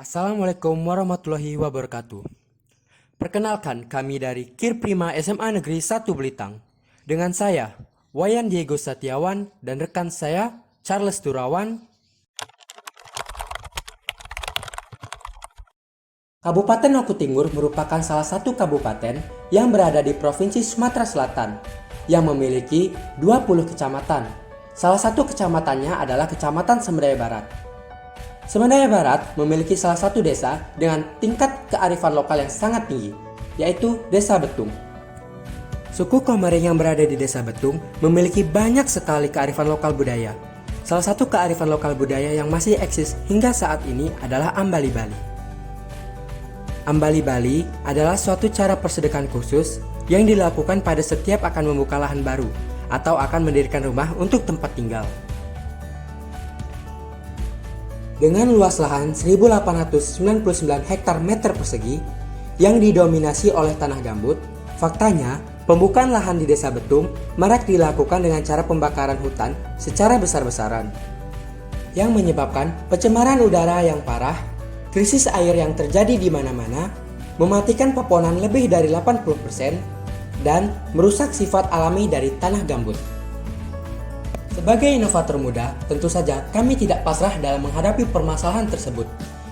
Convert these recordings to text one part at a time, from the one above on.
Assalamualaikum warahmatullahi wabarakatuh. Perkenalkan, kami dari Kir Prima SMA Negeri 1 Belitang. Dengan saya, Wayan Diego Setiawan, dan rekan saya, Charles Turawan. Kabupaten Oku Tinggul merupakan salah satu kabupaten yang berada di Provinsi Sumatera Selatan yang memiliki 20 kecamatan. Salah satu kecamatannya adalah Kecamatan Semberdaya Barat. Semberdaya Barat memiliki salah satu desa dengan tingkat kearifan lokal yang sangat tinggi, yaitu Desa Betung. Suku Komering yang berada di Desa Betung memiliki banyak sekali kearifan lokal budaya. Salah satu kearifan lokal budaya yang masih eksis hingga saat ini adalah Ambali Bali. Ambali Bali adalah suatu cara persedekatan khusus yang dilakukan pada setiap akan membuka lahan baru atau akan mendirikan rumah untuk tempat tinggal. Dengan luas lahan 1899 hektar meter persegi yang didominasi oleh tanah gambut, faktanya pembukaan lahan di Desa Betung marak dilakukan dengan cara pembakaran hutan secara besar-besaran yang menyebabkan pencemaran udara yang parah, krisis air yang terjadi di mana-mana, mematikan pepohonan lebih dari 80%, dan merusak sifat alami dari tanah gambut. Sebagai inovator muda, tentu saja kami tidak pasrah dalam menghadapi permasalahan tersebut.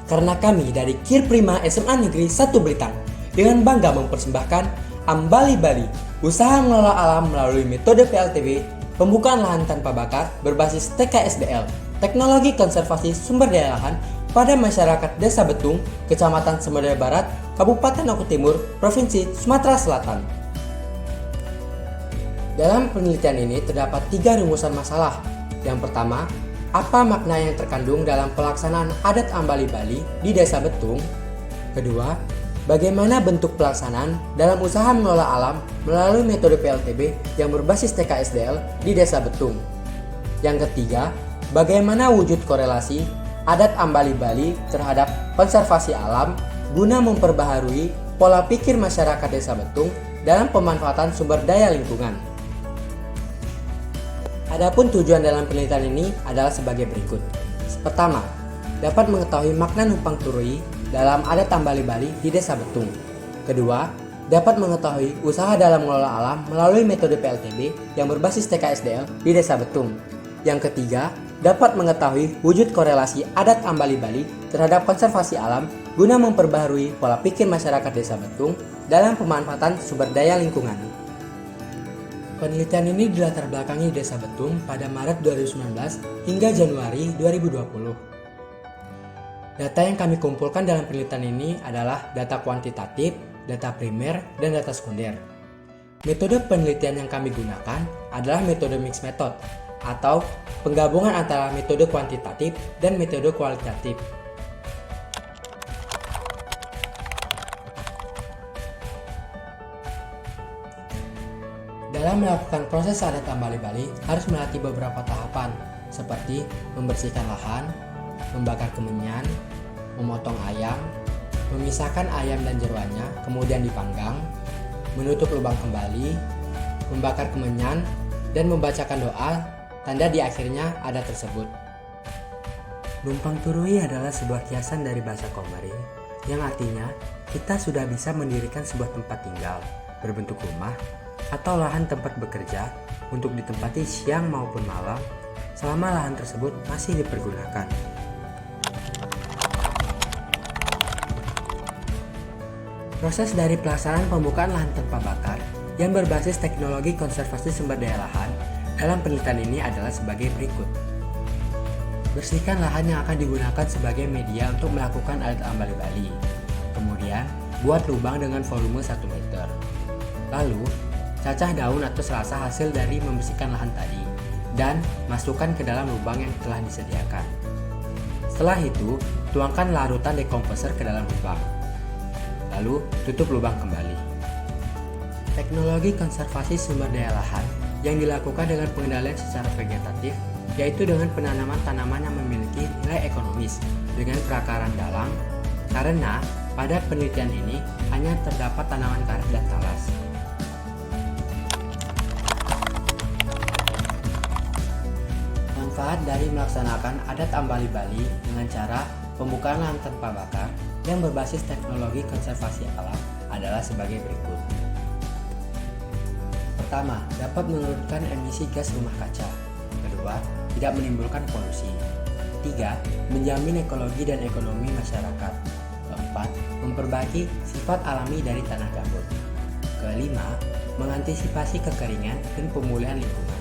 Karena kami dari Kir Prima SMA Negeri 1 Belitang dengan bangga mempersembahkan Ambali Bali, usaha mengelola alam melalui metode PLTB, pembukaan lahan tanpa bakar berbasis TKSDL, teknologi konservasi sumber daya lahan pada masyarakat Desa Betung, Kecamatan Semberdaya Barat, Kabupaten Oku Timur, Provinsi Sumatera Selatan. Dalam penelitian ini terdapat 3 rumusan masalah. Yang pertama, apa makna yang terkandung dalam pelaksanaan adat Ambali Bali di Desa Betung? Kedua, bagaimana bentuk pelaksanaan dalam usaha mengelola alam melalui metode PLTB yang berbasis TKSDL di Desa Betung? Yang ketiga, bagaimana wujud korelasi adat Ambali Bali terhadap konservasi alam guna memperbaharui pola pikir masyarakat Desa Betung dalam pemanfaatan sumber daya lingkungan. Adapun tujuan dalam penelitian ini adalah sebagai berikut. Pertama, dapat mengetahui makna numpang turui dalam adat Ambali Bali di Desa Betung. Kedua, dapat mengetahui usaha dalam mengelola alam melalui metode PLTB yang berbasis TKSDL di Desa Betung. Yang ketiga, dapat mengetahui wujud korelasi adat Ambali Bali terhadap konservasi alam guna memperbaharui pola pikir masyarakat Desa Betung dalam pemanfaatan sumber daya lingkungan. Penelitian ini dilatar belakangi Desa Betung pada Maret 2019 hingga Januari 2020. Data yang kami kumpulkan dalam penelitian ini adalah data kuantitatif, data primer, dan data sekunder. Metode penelitian yang kami gunakan adalah metode mixed method atau penggabungan antara metode kuantitatif dan metode kualitatif. Dalam melakukan proses adat Ambali Bali harus melalui beberapa tahapan seperti membersihkan lahan, membakar kemenyan, memotong ayam, memisahkan ayam dan jeroannya, kemudian dipanggang, menutup lubang kembali, membakar kemenyan, dan membacakan doa tanda di akhirnya adat tersebut. Numpang turui adalah sebuah kiasan dari bahasa Komering yang artinya kita sudah bisa mendirikan sebuah tempat tinggal berbentuk rumah atau lahan tempat bekerja untuk ditempati siang maupun malam selama lahan tersebut masih dipergunakan. Proses dari pelaksanaan pembukaan lahan tanpa bakar yang berbasis teknologi konservasi sumber daya lahan dalam penelitian ini adalah sebagai berikut. Bersihkan lahan yang akan digunakan sebagai media untuk melakukan adat Ambali Bali. Kemudian, buat lubang dengan volume 1 meter. Lalu, cacah daun atau selasa hasil dari membersihkan lahan tadi dan masukkan ke dalam lubang yang telah disediakan. Setelah itu, tuangkan larutan dekomposer ke dalam lubang. Lalu, tutup lubang kembali. Teknologi konservasi sumber daya lahan yang dilakukan dengan pengendalian secara vegetatif, yaitu dengan penanaman tanaman yang memiliki nilai ekonomis dengan perakaran dalam, karena pada penelitian ini hanya terdapat tanaman karet dan talas. Manfaat dari melaksanakan adat Ambali Bali dengan cara pembukaan lahan tanpa bakar yang berbasis teknologi konservasi alam adalah sebagai berikut. Pertama, dapat menurunkan emisi gas rumah kaca. Kedua, tidak menimbulkan polusi. Ketiga, menjamin ekologi dan ekonomi masyarakat. Keempat, memperbaiki sifat alami dari tanah gambut. Kelima, mengantisipasi kekeringan dan pemulihan lingkungan.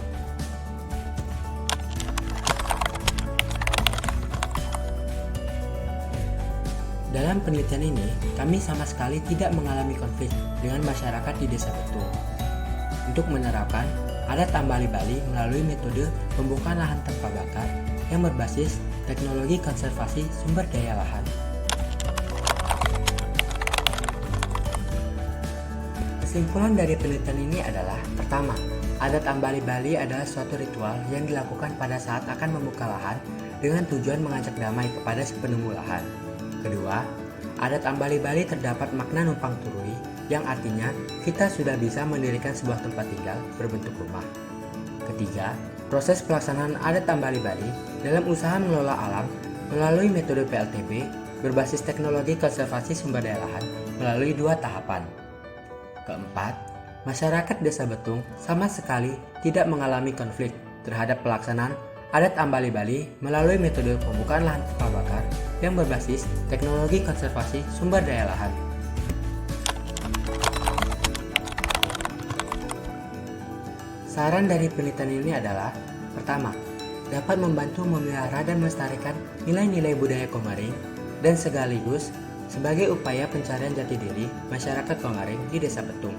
Dalam penelitian ini, kami sama sekali tidak mengalami konflik dengan masyarakat di Desa Betung. Untuk menerapkan adat Ambali Bali melalui metode pembukaan lahan tanpa bakar yang berbasis teknologi konservasi sumber daya lahan. Kesimpulan dari penelitian ini adalah: pertama, adat Ambali Bali adalah suatu ritual yang dilakukan pada saat akan membuka lahan dengan tujuan mengajak damai kepada si penemu lahan. Kedua, adat Ambali Bali terdapat makna numpang turui yang artinya kita sudah bisa mendirikan sebuah tempat tinggal berbentuk rumah. Ketiga, proses pelaksanaan adat Ambali Bali dalam usaha mengelola alam melalui metode PLTB berbasis teknologi konservasi sumber daya lahan melalui 2 tahapan. Keempat, masyarakat Desa Betung sama sekali tidak mengalami konflik terhadap pelaksanaan adat Ambali Bali melalui metode pembukaan lahan tanpa bakar yang berbasis teknologi konservasi sumber daya lahan. Saran dari penelitian ini adalah: pertama, dapat membantu memelihara dan melestarikan nilai-nilai budaya Komering dan sekaligus sebagai upaya pencarian jati diri masyarakat Komering di Desa Betung.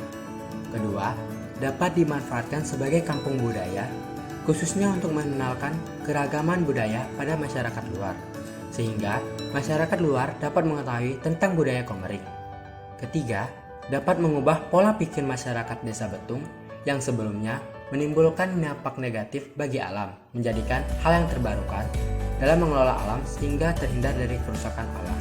Kedua, dapat dimanfaatkan sebagai kampung budaya, khususnya untuk mengenalkan keragaman budaya pada masyarakat luar, sehingga masyarakat luar dapat mengetahui tentang budaya Komering. Ketiga, dapat mengubah pola pikir masyarakat Desa Betung yang sebelumnya menimbulkan dampak negatif bagi alam, menjadikan hal yang terbarukan dalam mengelola alam sehingga terhindar dari kerusakan alam.